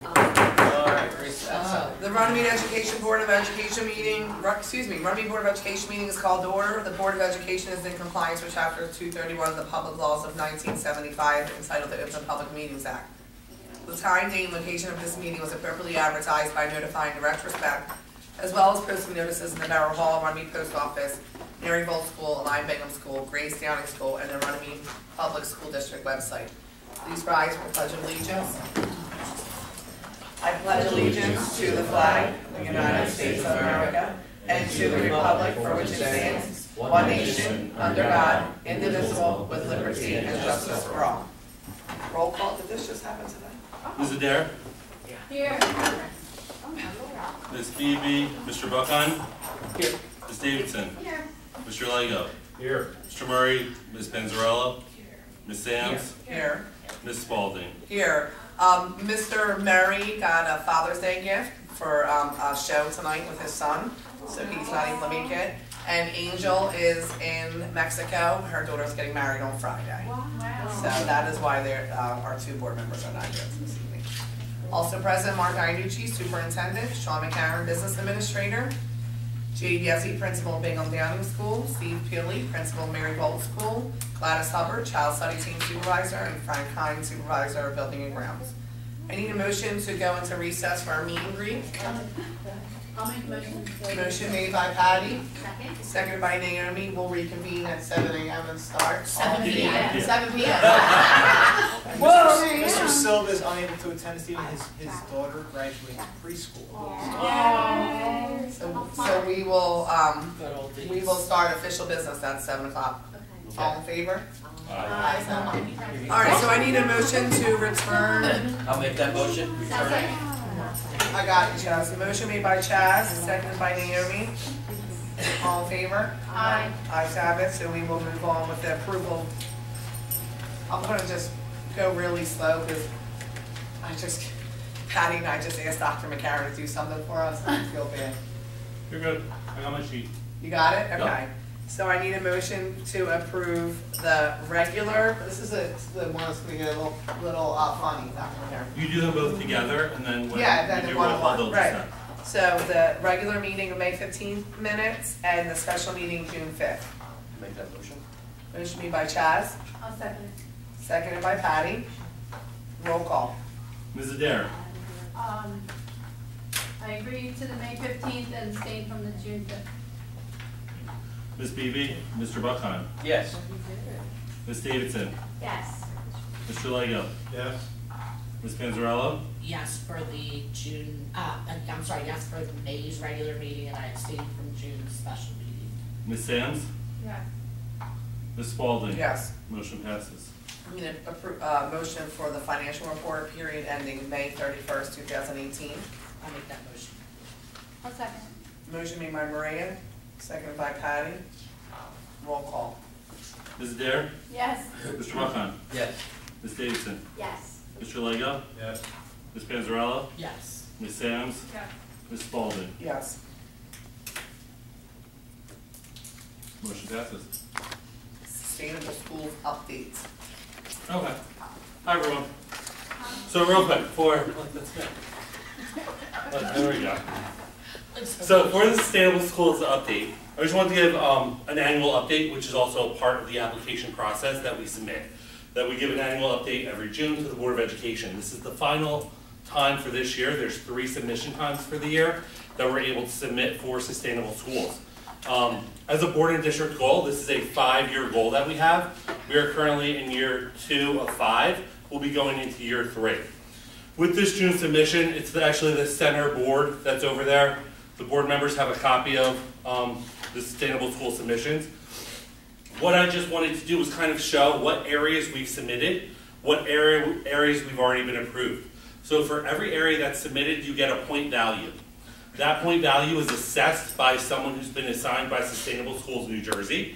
The Runnemede Education Board of Education meeting, Runnemede Board of Education meeting is called to order. The Board of Education is in compliance with Chapter 231 of the Public Laws of 1975 entitled the Open Public Meetings Act. The time, date, and location of this meeting was appropriately advertised by notifying direct respect, as well as posting notices in the Barrow Hall, Runnemede Post Office, Maryville School, Lime Bingham School, Grace Downing School, and the Runnemede Public School District website. Please rise for the Pledge of Allegiance. I pledge allegiance to the flag of the United States of America and to the republic for which it stands, one nation, under God, indivisible, with liberty and justice for all. Roll call. Did this just happen today? Ms. Adair? Here. Ms. Beebe? Mr. Buckheim? Here. Ms. Davidson? Here. Mr. Lego? Here. Mr. Murray? Ms. Panzarella? Ms. Sams? Here. Ms. Spalding? Here. Mr. Murray got a Father's Day gift for a show tonight with his son, so he's not able to make it. And Angel is in Mexico. Her daughter's getting married on Friday. Wow. So that is why our two board members are not here this evening. Also present, Mark Iannucci, Superintendent, Sean McCarron, Business Administrator, Jade Yezzi, Principal, Bingham Downing School, Steve Peely, Principal, Maryville School, Gladys Hubbard, Child Study Team Supervisor, and Frank Hine, Supervisor of Building and Grounds. I need a motion to go into recess for our meet and greet. I'll make a motion. Motion made by Patty, Second. seconded by Naomi. We'll reconvene at 7 a.m. and start. 7 p.m. 7 p.m. Whoa! Mr. Silva is unable to attend this evening. His daughter graduates preschool. So we will start official business at 7 o'clock. All in favor? Aye. All right, so I need a motion to return. I'll make that motion. Second. I got you, Chaz. Motion made by Chaz, seconded by Naomi. All in favor? Aye. Ayes have it, so we will move on with the approval. I'm gonna just go really slow because Patty and I just asked Dr. McCarron to do something for us. I feel bad. You're good. I got my sheet. You got it? Yep. Okay. So I need a motion to approve the regular, this is the one that's gonna get a little funny, Dr. McCarron. You do them both together, and then when Yeah, then you the do one roll call, one, they'll right. decide. So the regular meeting of May 15th minutes and the special meeting June 5th. Make that motion. Motion made by Chaz, I'll second it. seconded by Patty. Roll call. Ms. Adair? I agree to the May 15th and abstain from the June 5th. Ms. Beebe? Mr. Buckheim? Yes. Ms. Davidson? Yes. Mr. Lego? Yes. Ms. Panzarella? Yes for the June, yes for the May's regular meeting, and I abstained from June's special meeting. Ms. Sams? Yes. Ms. Spalding? Yes. Motion passes. I'm going to approve motion for the financial report period ending May 31st, 2018. I'll make that motion. I'll second it. Motion made by Maria, seconded by Patty. Roll call. Ms. Adair? Yes. Mr. Buckheim? Yes. Ms. Davidson? Yes. Mr. Lego? Yes. Ms. Panzarella? Yes. Ms. Sams? Yes. Ms. Spalding? Yes. Motion passes. Sustainable schools updates. Okay. Hi, everyone. So real quick, there we go. So for the Sustainable Schools update, I just wanted to give an annual update, which is also a part of the application process that we submit. That we give an annual update every June to the Board of Education. This is the final time for this year. There's 3 submission times for the year that we're able to submit for Sustainable Schools. As a board and district goal, this is a 5-year goal that we have. We are currently in year 2 of 5. We'll be going into year 3. With this June submission, it's actually the center board that's over there. The board members have a copy of the Sustainable School submissions. What I just wanted to do was kind of show what areas we've submitted, what areas we've already been approved. So for every area that's submitted, you get a point value. That point value is assessed by someone who's been assigned by Sustainable Schools New Jersey,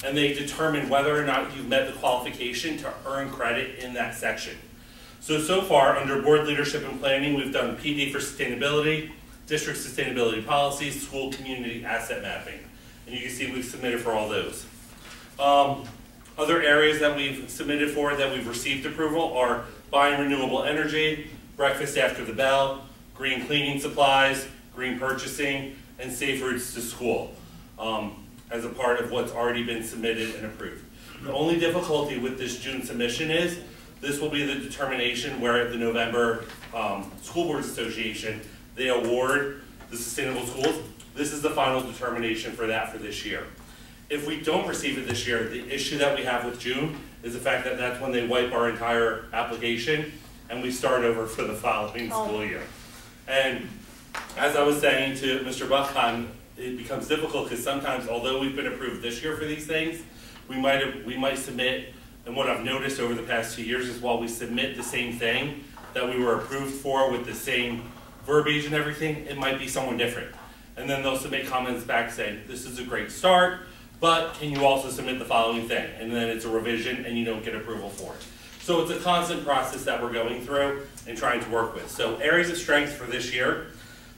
and they determine whether or not you've met the qualification to earn credit in that section. So far, under board leadership and planning, we've done PD for sustainability, district sustainability policies, school community asset mapping. And you can see we've submitted for all those. Other areas that we've submitted for that we've received approval are buying renewable energy, breakfast after the bell, green cleaning supplies, green purchasing, and safe routes to school, as a part of what's already been submitted and approved. The only difficulty with this June submission is this will be the determination where at the November School Boards Association, they award the sustainable schools. This is the final determination for that for this year. If we don't receive it this year, the issue that we have with June is the fact that that's when they wipe our entire application and we start over for the following school year. And as I was saying to Mr. Buckheim, it becomes difficult because sometimes, although we've been approved this year for these things, we might submit, and what I've noticed over the past 2 years is while we submit the same thing that we were approved for with the same verbiage and everything, it might be someone different. And then they'll submit comments back saying, this is a great start, but can you also submit the following thing? And then it's a revision and you don't get approval for it. So it's a constant process that we're going through and trying to work with. So areas of strength for this year.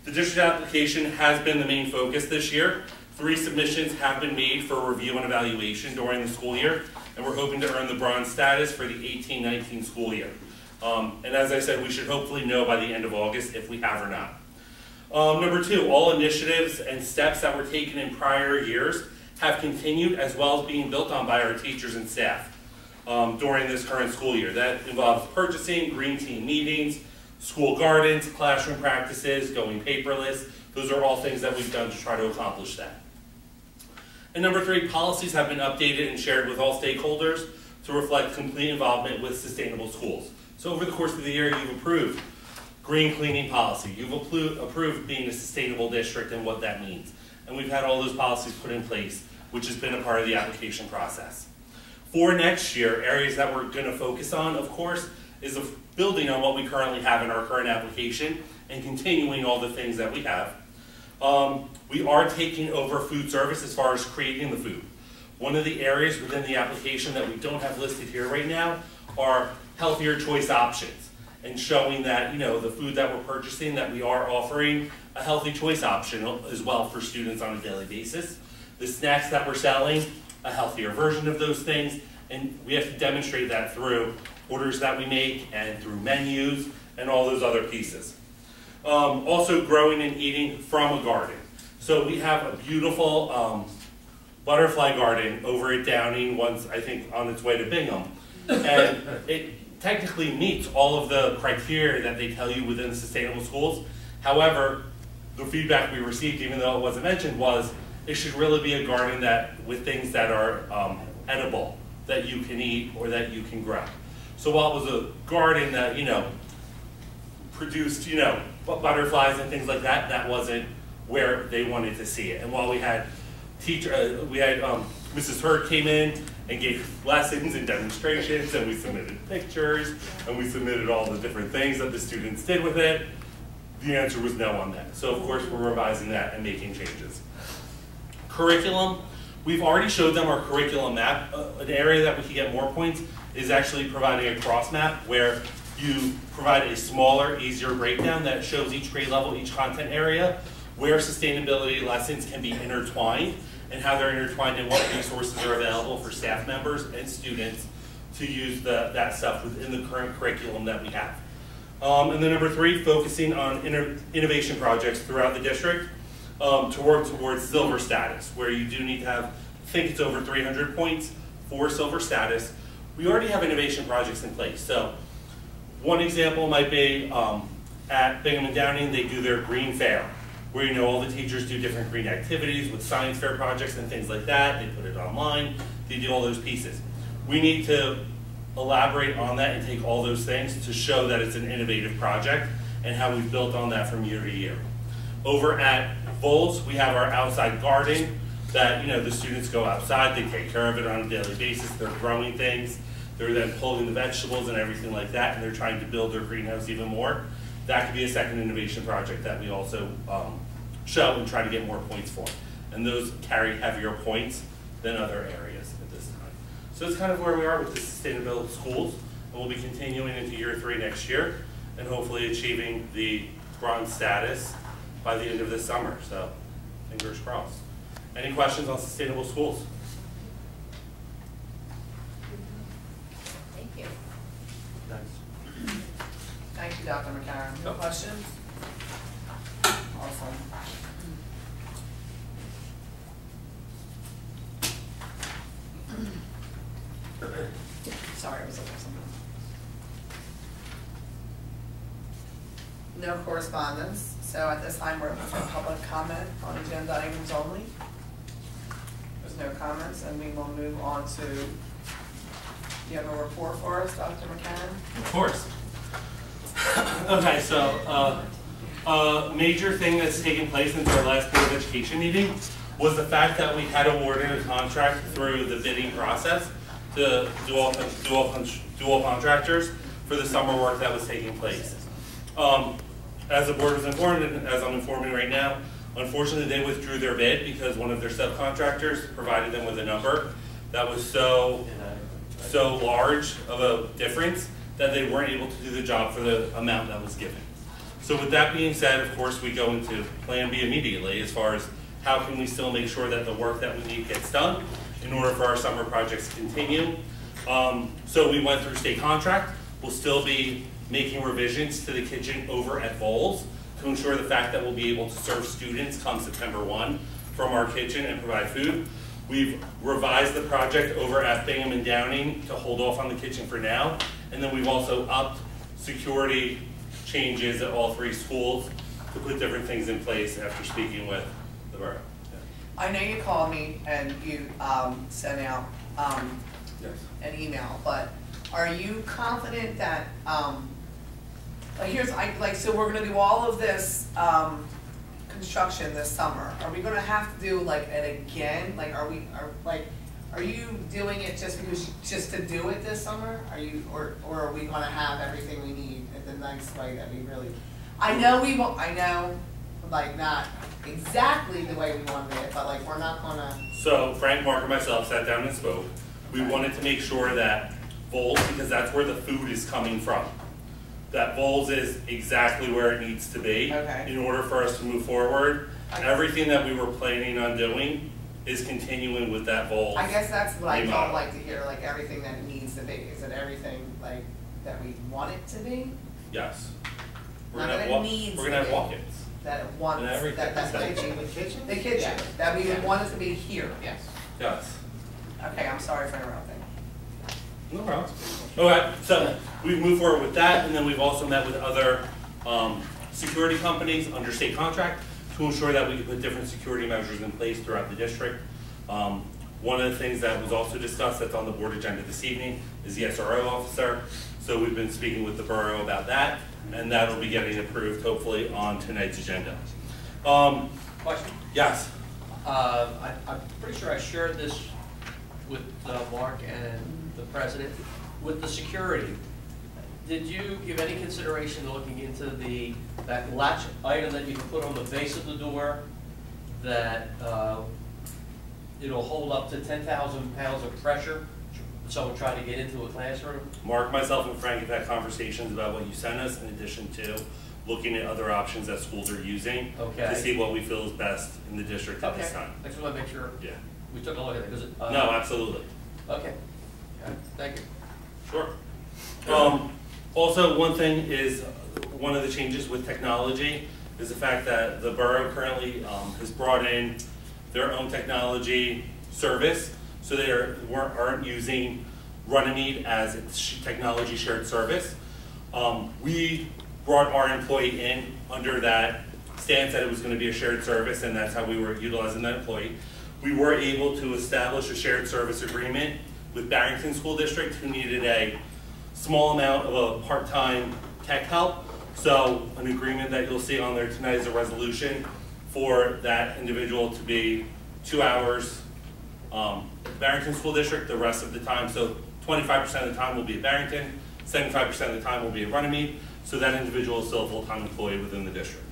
The district application has been the main focus this year. 3 submissions have been made for review and evaluation during the school year, and we're hoping to earn the bronze status for the 18-19 school year. And as I said, we should hopefully know by the end of August if we have or not. Number 2, all initiatives and steps that were taken in prior years have continued as well as being built on by our teachers and staff during this current school year. That involves purchasing, green team meetings, school gardens, classroom practices, going paperless. Those are all things that we've done to try to accomplish that. And number 3, policies have been updated and shared with all stakeholders to reflect complete involvement with sustainable schools. So over the course of the year, you've approved green cleaning policy. You've approved being a sustainable district and what that means. And we've had all those policies put in place, which has been a part of the application process. For next year, areas that we're going to focus on, of course, is building on what we currently have in our current application and continuing all the things that we have. We are taking over food service as far as creating the food. One of the areas within the application that we don't have listed here right now are healthier choice options and showing that, the food that we're purchasing, that we are offering a healthy choice option as well for students on a daily basis. The snacks that we're selling, a healthier version of those things, and we have to demonstrate that through orders that we make and through menus and all those other pieces. Also growing and eating from a garden. So we have a beautiful butterfly garden over at Downing, once I think on its way to Bingham. And it technically meets all of the criteria that they tell you within sustainable schools. However, the feedback we received, even though it wasn't mentioned, was it should really be a garden that with things that are edible, that you can eat or that you can grow. So while it was a garden that, produced, butterflies and things like that, that wasn't where they wanted to see it. And while we had Mrs. Hurd came in and gave lessons and demonstrations, and we submitted pictures, and we submitted all the different things that the students did with it, the answer was no on that. So of course we're revising that and making changes. Curriculum, we've already showed them our curriculum map. An area that we can get more points is actually providing a cross map where you provide a smaller, easier breakdown that shows each grade level, each content area, where sustainability lessons can be intertwined and how they're intertwined and what resources are available for staff members and students to use that stuff within the current curriculum that we have. And then number 3, focusing on innovation projects throughout the district to work towards silver status, where you do need to have, I think it's over 300 points for silver status. We already have innovation projects in place. So one example might be at Bingham and Downing, they do their green fair, where all the teachers do different green activities with science fair projects and things like that. They put it online, they do all those pieces. We need to elaborate on that and take all those things to show that it's an innovative project and how we've built on that from year to year. Over at Vols, we have our outside garden that the students go outside, they take care of it on a daily basis, they're growing things, they're then pulling the vegetables and everything like that, and they're trying to build their greenhouse even more. That could be a second innovation project that we also show and try to get more points for. And those carry heavier points than other areas at this time. So it's kind of where we are with the sustainable schools, and we'll be continuing into year 3 next year, and hopefully achieving the bronze status by the end of this summer. So fingers crossed. Any questions on sustainable schools? Thank you. Thanks. Thank Thank you, Dr. McCarron. No questions? Awesome. Sorry, I was looking at something. No correspondence, so at this time, we're open for public comment on agenda items only. There's no comments, and we will move on to, you have a report for us, Dr. McCann? Of course. Okay, so a major thing that's taken place since our last Board of Education meeting was the fact that we had awarded a contract through the bidding process to dual contractors for the summer work that was taking place. As the board was informed, and as I'm informing right now, unfortunately they withdrew their bid because one of their subcontractors provided them with a number that was so large of a difference that they weren't able to do the job for the amount that was given. So with that being said, of course, we go into Plan B immediately as far as how can we still make sure that the work that we need gets done in order for our summer projects to continue. So we went through state contract. We'll still be making revisions to the kitchen over at Bowles to ensure the fact that we'll be able to serve students come September 1 from our kitchen and provide food. We've revised the project over at Bingham and Downing to hold off on the kitchen for now. And then we've also upped security changes at all 3 schools to put different things in place after speaking with the borough. I know you called me and you sent out Yes. an email, but are you confident that, so we're gonna do all of this construction this summer. Are we gonna have to do like it again? Like, are you doing it just to do it this summer? Or are we gonna have everything we need at the nice way that we really? I know we won't. I know, like not exactly the way we wanted it, but like we're not gonna. So Frank, Mark, and myself sat down and spoke. We wanted to make sure that Bowles, because that's where the food is coming from, that Bowles is exactly where it needs to be in order for us to move forward. Everything that we were planning on doing is continuing with that Bowles. I guess that's what I don't like to hear, like everything that it needs to be. Is it everything like that we want it to be? Yes. We're Not gonna that have it needs we're gonna to have be. walk-ins. That it wants, And everything. that's the In the kitchen? kitchen, Yeah. that we would Yeah. want it to be here. Yes. Yes. Okay, I'm sorry for interrupting. No problem. Okay, so we've moved forward with that, and then we've also met with other security companies under state contract to ensure that we can put different security measures in place throughout the district. One of the things that was also discussed that's on the board agenda this evening is the SRO officer. So we've been speaking with the borough about that, and that'll be getting approved hopefully on tonight's agenda. Question? Yes. I'm pretty sure I shared this with Mark and the president. With the security, did you give any consideration to looking into that latch item that you can put on the base of the door that it'll hold up to 10,000 pounds of pressure? Someone trying to get into a classroom? Mark, myself, and Frank have had conversations about what you sent us in addition to looking at other options that schools are using to see what we feel is best in the district at this time. I just want to make sure Yeah. we took a look at it. 'Cause No, absolutely. Okay. Thank you. Sure. Also, one thing is, one of the changes with technology is the fact that the borough currently has brought in their own technology service, so they aren't using Runnemede as its technology shared service. We brought our employee in under that stance that it was going to be a shared service, and that's how we were utilizing that employee. We were able to establish a shared service agreement with Barrington School District, who needed a small amount of a part-time tech help. So an agreement that you'll see on there tonight is a resolution for that individual to be 2 hours at Barrington School District, the rest of the time. So 25% of the time will be at Barrington, 75% of the time will be at Runnemede. So that individual is still a full-time employee within the district.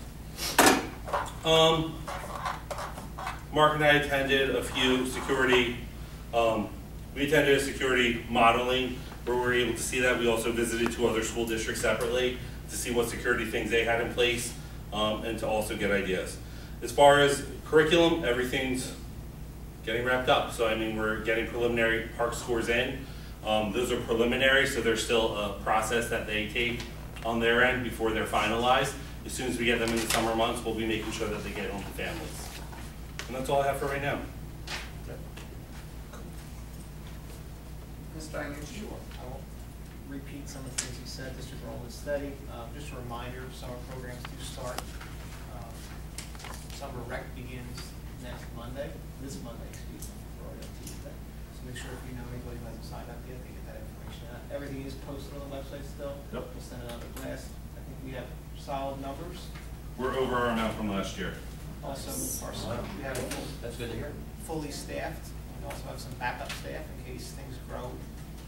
Mark and I attended a few security, we attended a security modeling where we were able to see that. We also visited 2 other school districts separately to see what security things they had in place and to also get ideas. As far as curriculum, everything's getting wrapped up. So I mean, we're getting preliminary park scores in. Those are preliminary, so there's still a process that they take on their end before they're finalized. As soon as we get them in the summer months, we'll be making sure that they get home to families. And that's all I have for right now. Mr. Ionucci? Sure. I won't repeat some of the things you said, District Enrollment Study. Just a reminder, summer programs do start. Summer rec begins this Monday, excuse me, we're already on Tuesday. So make sure if you know anybody who hasn't signed up yet, they get that information out. Everything is posted on the website still. Yep. We'll send it out to blast. I think we have solid numbers. We're over our amount from last year. Also, we have That's good to hear. fully staffed. We also have some backup staff in case things grow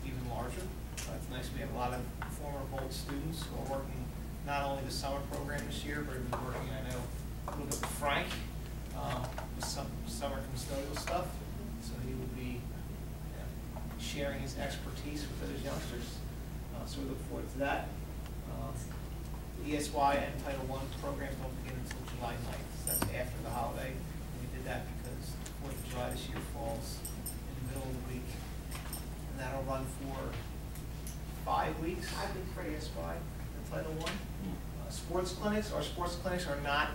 even larger. It's nice, we have a lot of former Bolt students who are working not only the summer program this year, but have been working, I know, a little bit with Frank, with some summer custodial stuff. So he will be sharing his expertise with those youngsters. So we look forward to that. The ESY and Title I programs don't begin until July 9th. So that's after the holiday. And we did that because 4th of July this year falls in the middle of the week. And that'll run for 5 weeks. 5 weeks for ESY and Title I. Sports clinics, our sports clinics are not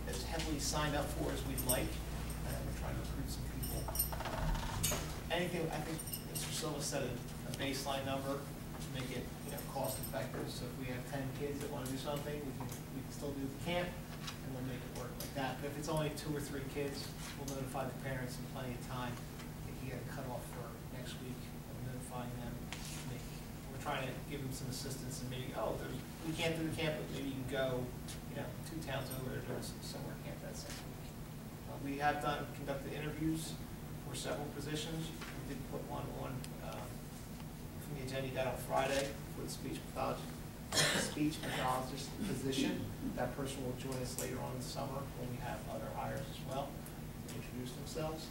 as heavily signed up for as we'd like. We're trying to recruit some people. Anything, I think Mr. Silva set a baseline number to make it, cost effective. So if we have 10 kids that want to do something, we can still do the camp, and we'll make it work like that. But if it's only 2 or 3 kids, we'll notify the parents in plenty of time. If you get a cutoff for next week, we're notifying them. We're trying to give them some assistance and maybe, we can't do the camp, but maybe you can go, 2 towns over, they're doing some summer camp that same week. We have conducted interviews for several positions. We did put one on from the agenda you got on Friday for the speech pathologist position. That person will join us later on in the summer when we have other hires as well to introduce themselves.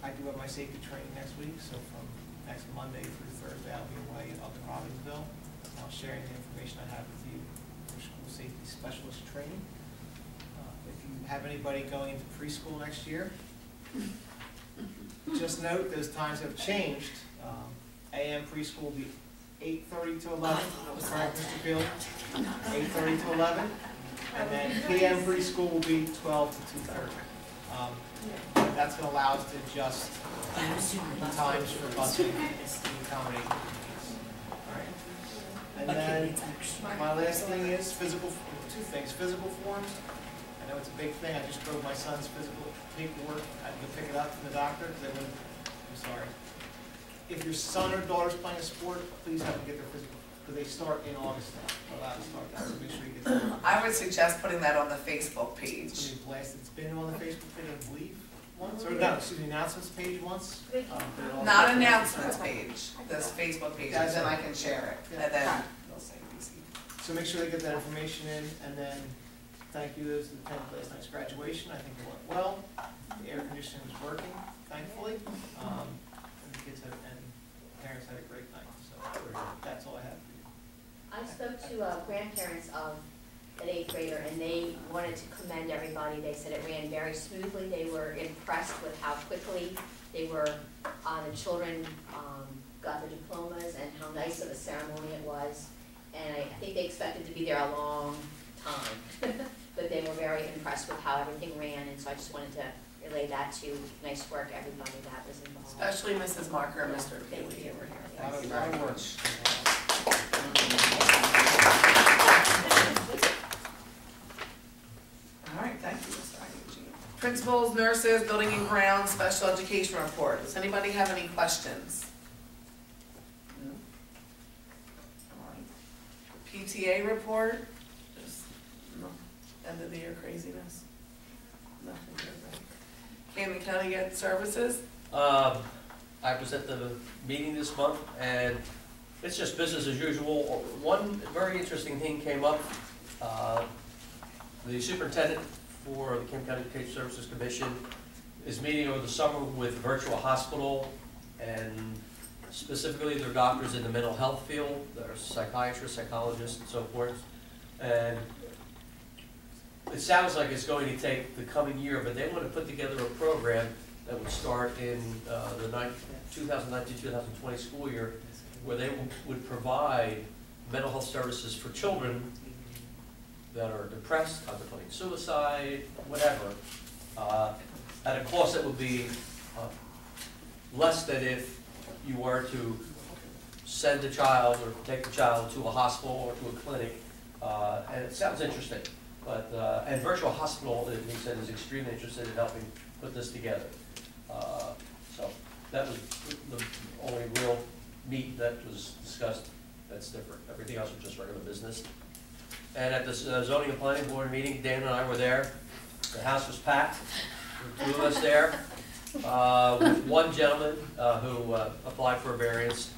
I do have my safety training next week, so from next Monday through Thursday, I'll be away up in Robbinsville, sharing the information I have with you for school safety specialist training. If you have anybody going into preschool next year, just note those times have changed. AM preschool will be 8:30 to 11, correct, Mr. Peely? 8:30 to 11, and then PM preschool will be 12 to 2:30. That's going to allow us to adjust the times for busing to accommodate the needs. All right. And then my last thing is physical forms. I know it's a big thing. I just drove my son's physical paperwork. I had to go pick it up from the doctor because I'm sorry. If your son or daughter's playing a sport, please have them get their physical, because they start in August now. They're allowed to start that, so make sure you get them. I would suggest putting that on the Facebook It's page. going to be blasted. It's been on the Facebook page, I believe, once, or no, excuse me, announcements page once. Not announcements page, this Facebook page, and then I can share it, and then they'll say BC. So make sure they get that information in, and then thank you to those that attended last night's graduation. I think it went well. The air conditioning was working, thankfully. And the kids and parents had a great night. So that's all I have for you. I spoke to grandparents of an 8th grader, and they wanted to commend everybody. They said it ran very smoothly. They were impressed with how quickly the children got their diplomas and how nice of a ceremony it was. And I think they expected to be there a long time, but they were very impressed with how everything ran. And so I just wanted to relay that to nice work, everybody that was involved. Especially Mrs. Marker and Mr. Thank Peely you. over here. A lot Thank you of very work. much. All right, thank you, Mr. Ionucci. Principals, nurses, building and grounds, special education report. Does anybody have any questions? No? All right. PTA report, just end of the year craziness. Nothing good, right? Camden County Ed Services? I was at the meeting this month, and it's just business as usual. One very interesting thing came up. The superintendent for the Camden County Education Services Commission is meeting over the summer with Virtual Hospital, and specifically their doctors in the mental health field, their psychiatrists, psychologists, and so forth. And it sounds like it's going to take the coming year, but they want to put together a program that would start in the 2019-2020 school year, where they would provide mental health services for children that are depressed, contemplating suicide, whatever, at a cost that would be less than if you were to send a child or take the child to a hospital or to a clinic. And it sounds interesting, but, and Virtual Hospital, he said, is extremely interested in helping put this together. So that was the only real meat that was discussed that's different. Everything else was just regular business. And at the zoning and planning board meeting, Dan and I were there. The house was packed, there were 2 of us there. With one gentleman who applied for a variance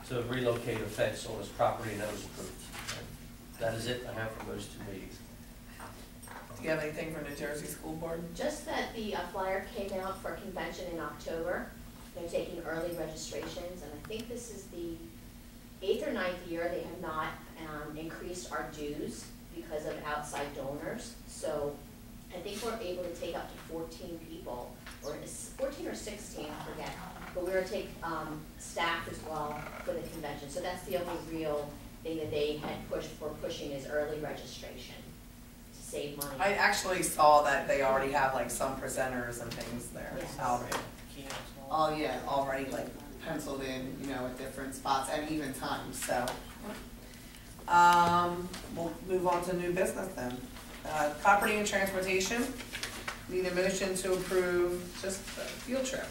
to relocate a fence on his property, and that was approved. And that is it I have for those 2 meetings. Do you have anything for New Jersey School Board? Just that the flyer came out for a convention in October. They're taking early registrations, and I think this is the 8th or 9th year they have not increased our dues because of outside donors. So I think we're able to take up to 14 people, or 14 or 16, I forget. But we're going to take staff as well for the convention. So that's the only real thing that they had pushed for pushing is early registration to save money. I actually saw that they already have like some presenters and things there Yes. already. Keynotes and all. Oh yeah, already like penciled in, you know, at different spots and even times, so. We'll move on to new business then. Property and transportation, need a motion to approve just the field trip.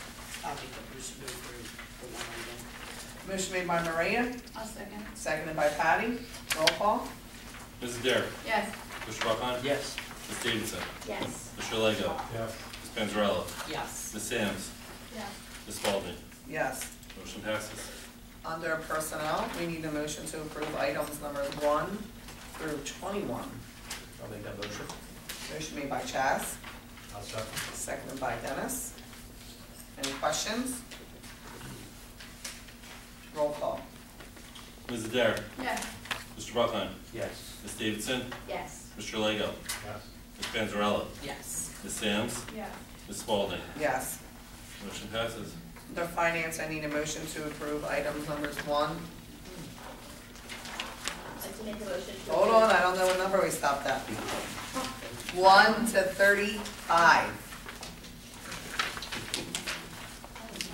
I'll make a motion to approve the one item. Motion made by Maria, I'll second. seconded by Patty, roll call. Mrs. Dare, Yes. Mr. Buckon, Yes. Ms. Davidson, Yes. Mr. Lego, Yes. Ms. Panzarella, Yes. Ms. Samms, Yes. Ms. Spalding. Yes. Motion passes. Under personnel, we need a motion to approve items numbers 1 through 21. I'll make that motion. Motion made by Chaz, I'll second. seconded by Dennis. Any questions? Roll call. Mrs. Dare, Yes. Mr. Buckon, Yes. Ms. Davidson, Yes. Mr. Lego, Yes. Ms. Panzarella, Yes. Ms. Samms, Yes. Ms. Spalding. Yes. Motion passes. Under finance, I need a motion to approve items numbers 1. I'd like to make a motion to. Hold on, I don't know what number we stopped at. 1 to 35.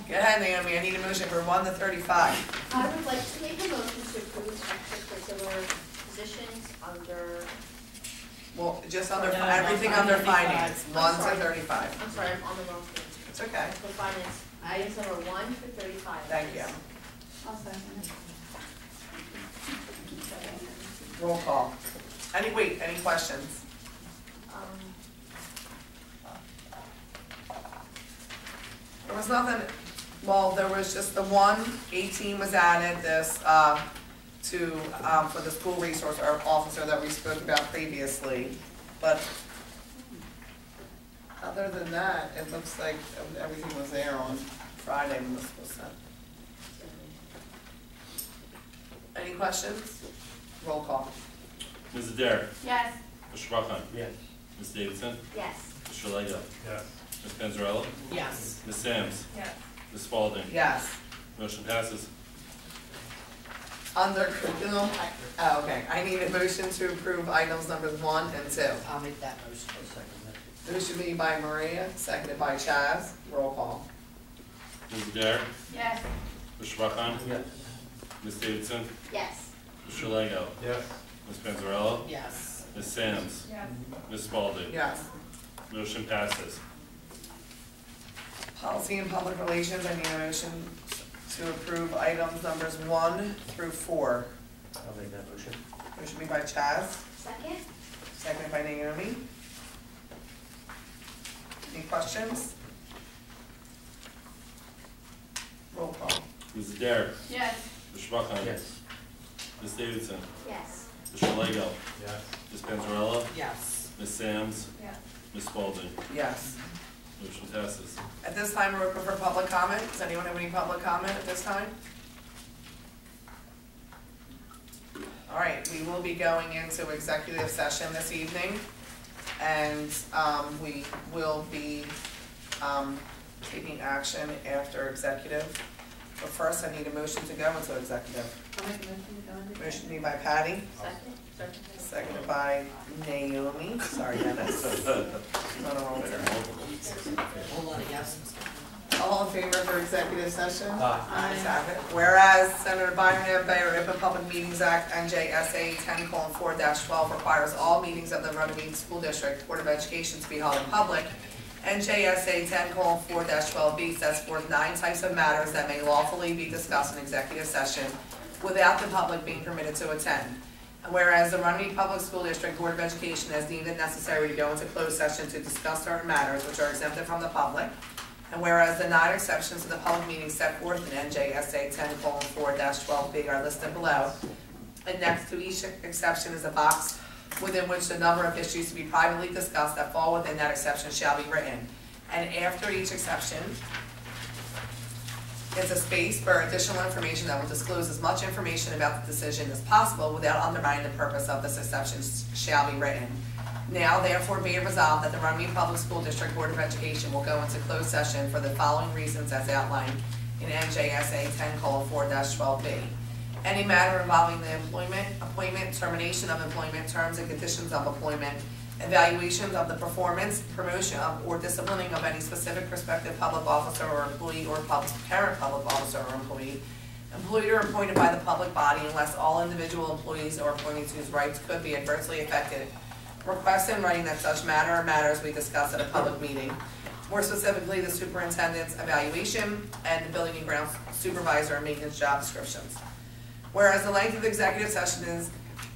Go ahead, Naomi, I need a motion for 1 to 35. I would like to make a motion to approve extracurricular positions under, Well, just under, No, everything not under 35. finance, I'm 1 to sorry. 35. I'm sorry, I'm on the wrong page. It's okay, For finance, items number 1 to 35. thank you. I'll second. Roll call. Any questions? There was nothing, well, there was just the 18 was added, this, for the school resource officer that we spoke about previously. But other than that, it looks like everything was there on Friday when this was sent. Any questions? Roll call. Mrs. Dare, Yes. Mr. Buckon, Yes. Ms. Davidson, Yes. Mr. Lego, Yes. Ms. Panzarella, Yes. Ms. Samms, Yes. Ms. Spalding. Yes. Motion passes. Under curriculum, oh, okay, I need a motion to approve items numbers 1 and 2. I'll make that motion. I'll second that. Motion made by Maria, seconded by Chaz, roll call. Mrs. Dare, Yes. Mr. Buckon, Yes. Ms. Davidson, Yes. Mr. Lego, Yes. Ms. Panzarella, Yes. Ms. Samms, Yes. Ms. Spalding. Yes. Motion passes. Policy and public relations, I need a motion to approve items numbers 1 through 4. I'll make that motion. Motion made by Chaz, Second? seconded by Naomi. Any questions? Roll call. Mrs. Dare, Yes. Mr. Buckon, Yes. Ms. Davidson, Yes. Mr. Lego, Yes. Ms. Panzarella, Yes. Ms. Samms, Yes. Ms. Spalding. Yes. Motion passes. At this time, we're open for public comment. Does anyone have any public comment at this time? All right, we will be going into executive session this evening. And we will be taking action after executive. But first, I need a motion to go into executive. I'll make a motion to go into. Motion made by Patty, Second. seconded by Naomi. Sorry, Dennis. Not a roll there. A whole lot of yeses. All in favor for executive session? Aye. Ayes have it. Whereas Senator Byron M. Bayer, Open Public Meetings Act, NJSA 10:4-12 requires all meetings of the Runnemede School District Board of Education to be held in public. NJSA 10:4-12B sets forth 9 types of matters that may lawfully be discussed in executive session without the public being permitted to attend. And whereas the Runnemede Public School District Board of Education has deemed it necessary to go into closed session to discuss certain matters which are exempted from the public, and whereas the 9 exceptions to the public meeting set forth in NJSA 10:4-12B are listed below, and next to each exception is a box within which the number of issues to be privately discussed that fall within that exception shall be written. And after each exception is a space for additional information that will disclose as much information about the decision as possible without undermining the purpose of this exception shall be written. Now therefore be it resolved that the Runnemede Public School District Board of Education will go into closed session for the following reasons as outlined in NJSA 10:4-12B. Any matter involving the employment, appointment, termination of employment, terms and conditions of employment, evaluations of the performance, promotion of, or disciplining of any specific prospective public officer or employee or parent public officer or employee, employed or appointed by the public body unless all individual employees or appointees whose rights could be adversely affected request in writing that such matter or matters we discuss at a public meeting, more specifically the superintendent's evaluation and the building and grounds supervisor and maintenance job descriptions. Whereas the length of the executive session is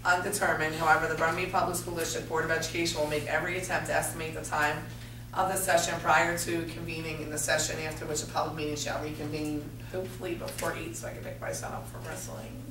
undetermined, however, the Runnemede Public School District Board of Education will make every attempt to estimate the time of the session prior to convening in the session after which a public meeting shall reconvene, hopefully before 8, so I can pick my son up from wrestling.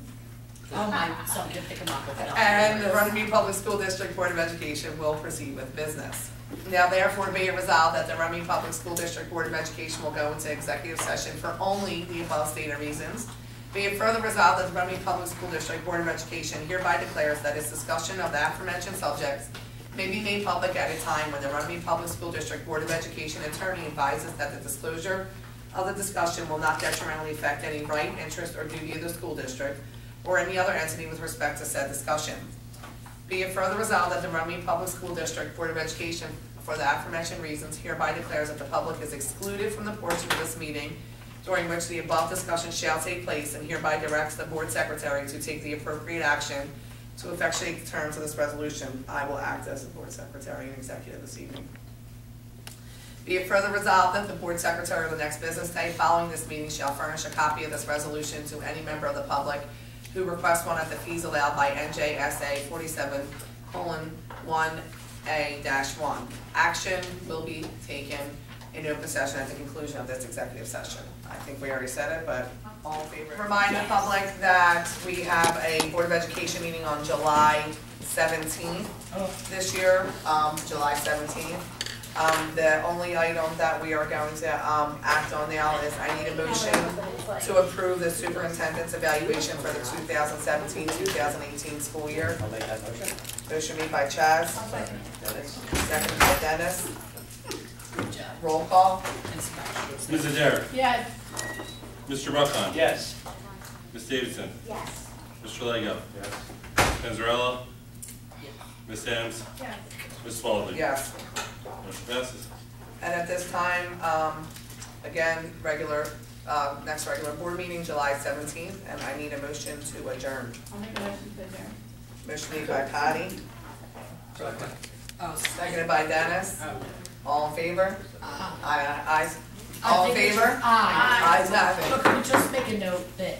Oh, my son can pick him up with it. And the Runnemede Public School District Board of Education will proceed with business. Now therefore be it resolved that the Runnemede Public School District Board of Education will go into executive session for only the above stated reasons. Be it further resolved that the Runnemede Public School District Board of Education hereby declares that its discussion of the aforementioned subjects may be made public at a time when the Runnemede Public School District Board of Education attorney advises that the disclosure of the discussion will not detrimentally affect any right, interest, or duty of the school district or any other entity with respect to said discussion. Be it further resolved that the Runnemede Public School District Board of Education, for the aforementioned reasons, hereby declares that the public is excluded from the portion of this meeting during which the above discussion shall take place, and hereby directs the board secretary to take the appropriate action to effectuate the terms of this resolution. I will act as the board secretary and executive this evening. Be it further resolved that the board secretary of the next business day following this meeting shall furnish a copy of this resolution to any member of the public who requests one at the fees allowed by NJSA 47:1A-1. Action will be taken in open session at the conclusion of this executive session. I think we already said it, but all in favor? Remind the public that we have a Board of Education meeting on July 17th this year, July 17th. The only item that we are going to act on now is I need a motion to approve the superintendent's evaluation for the 2017-2018 school year. I'll make that motion. Motion made by Chaz, seconded by Dennis. Good job. Roll call. Ms. Adair, Yes. Mr. Buckon, Yes. Ms. Davidson, Yes. Mr. Lego, Yes. Ms. Panzarella, Yeah. Ms. Sams, Yes. Ms. Spalding. Yes. Motion passes. And at this time, again, next regular board meeting, July 17th, and I need a motion to adjourn. I'll make a motion to adjourn. Motion made by Patty, Oh, seconded by Dennis. All in favor? uh, Aye. All in favor? Aye. Ayes have it. But could we just make a note that